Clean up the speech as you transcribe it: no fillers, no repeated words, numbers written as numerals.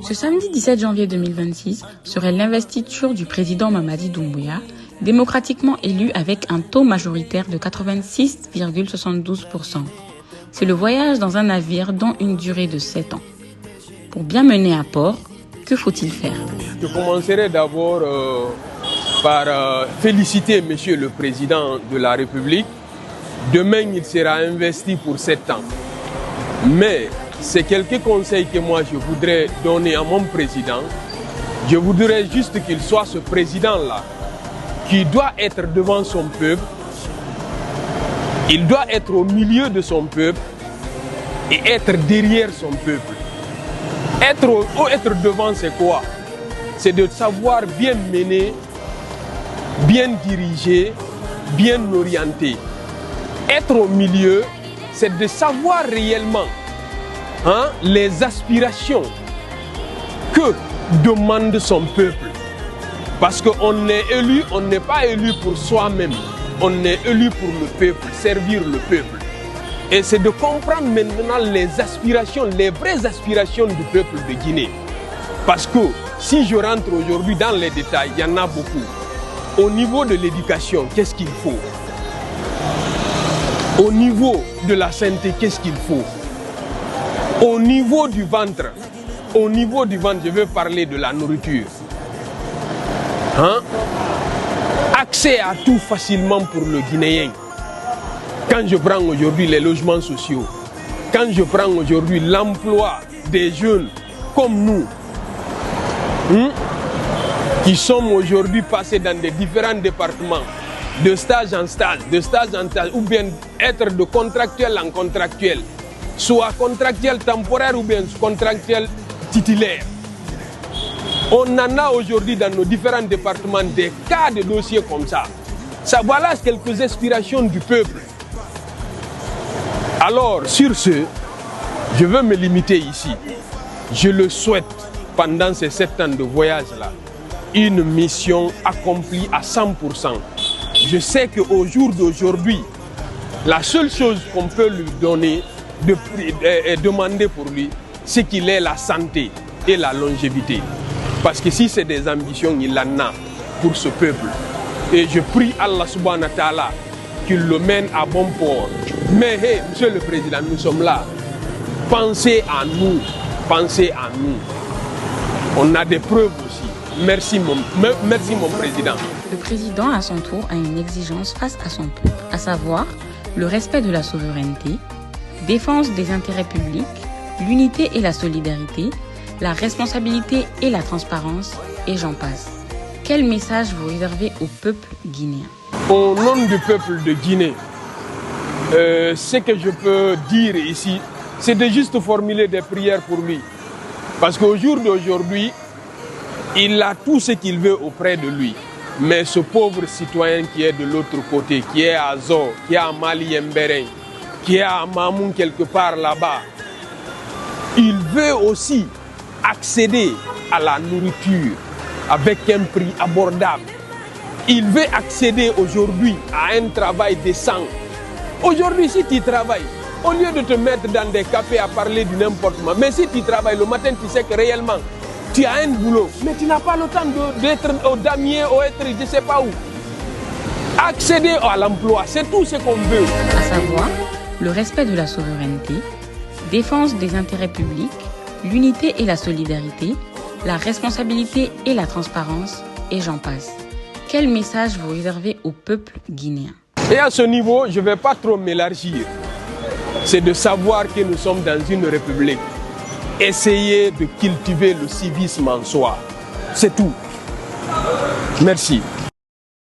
Ce samedi 17 janvier 2026 serait l'investiture du président Mamadi Doumbouya, démocratiquement élu avec un taux majoritaire de 86,72%. C'est le voyage dans un navire dont une durée de 7 ans. Pour bien mener à port, que faut-il faire? Je commencerai d'abord par féliciter Monsieur le Président de la République. Demain, il sera investi pour 7 ans. Mais c'est quelques conseils que moi je voudrais donner à mon président. Je voudrais juste qu'il soit ce président-là qui doit être devant son peuple. Il doit être au milieu de son peuple et être derrière son peuple. Être devant, c'est quoi? C'est de savoir bien mener, bien diriger, bien orienter. Être au milieu, c'est de savoir réellement les aspirations que demande son peuple. Parce qu'on est élu, on n'est pas élu pour soi-même. On est élu pour le peuple, servir le peuple. Et c'est de comprendre maintenant les aspirations, les vraies aspirations du peuple de Guinée. Parce que si je rentre aujourd'hui dans les détails, il y en a beaucoup. Au niveau de l'éducation, qu'est-ce qu'il faut? Au niveau de la santé, qu'est-ce qu'il faut? Au niveau du ventre, je veux parler de la nourriture. Accès à tout facilement pour le Guinéen. Quand je prends aujourd'hui les logements sociaux, quand je prends aujourd'hui l'emploi des jeunes comme nous, qui sommes aujourd'hui passés dans des différents départements, de stage en stage, ou bien être de contractuel en contractuel, soit contractuel temporaire ou bien contractuel titulaire. On en a aujourd'hui dans nos différents départements des cas de dossiers comme ça. Voilà quelques aspirations du peuple. Alors, sur ce, je veux me limiter ici. Je le souhaite, pendant ces 7 ans de voyage-là, une mission accomplie à 100%. Je sais qu'au jour d'aujourd'hui, la seule chose qu'on peut lui donner, demander pour lui, c'est qu'il ait la santé et la longévité. Parce que si c'est des ambitions, il en a pour ce peuple. Et je prie Allah subhanahu wa ta'ala qu'il le mène à bon port. Mais hey, Monsieur le Président, nous sommes là. Pensez à nous. Pensez à nous. On a des preuves aussi. Merci mon Président. Le Président, à son tour, a une exigence face à son peuple, à savoir le respect de la souveraineté, défense des intérêts publics, l'unité et la solidarité, la responsabilité et la transparence, et j'en passe. Quel message vous réservez au peuple guinéen? Au nom du peuple de Guinée, ce que je peux dire ici, c'est de juste formuler des prières pour lui. Parce qu'au jour d'aujourd'hui, il a tout ce qu'il veut auprès de lui. Mais ce pauvre citoyen qui est de l'autre côté, qui est à Zo, qui est à Mali-Mberen, qui est à Mamoun quelque part là-bas, il veut aussi accéder à la nourriture avec un prix abordable. Il veut accéder aujourd'hui à un travail décent. Aujourd'hui, si tu travailles, au lieu de te mettre dans des cafés à parler du n'importe quoi, mais si tu travailles le matin, tu sais que réellement, tu as un boulot, mais tu n'as pas le temps d'être au damier ou être je ne sais pas où. Accéder à l'emploi, c'est tout ce qu'on veut. À savoir, le respect de la souveraineté, défense des intérêts publics, l'unité et la solidarité, la responsabilité et la transparence, et j'en passe. Quel message vous réservez au peuple guinéen? Et à ce niveau, je ne vais pas trop m'élargir. C'est de savoir que nous sommes dans une république. Essayer de cultiver le civisme en soi. C'est tout. Merci.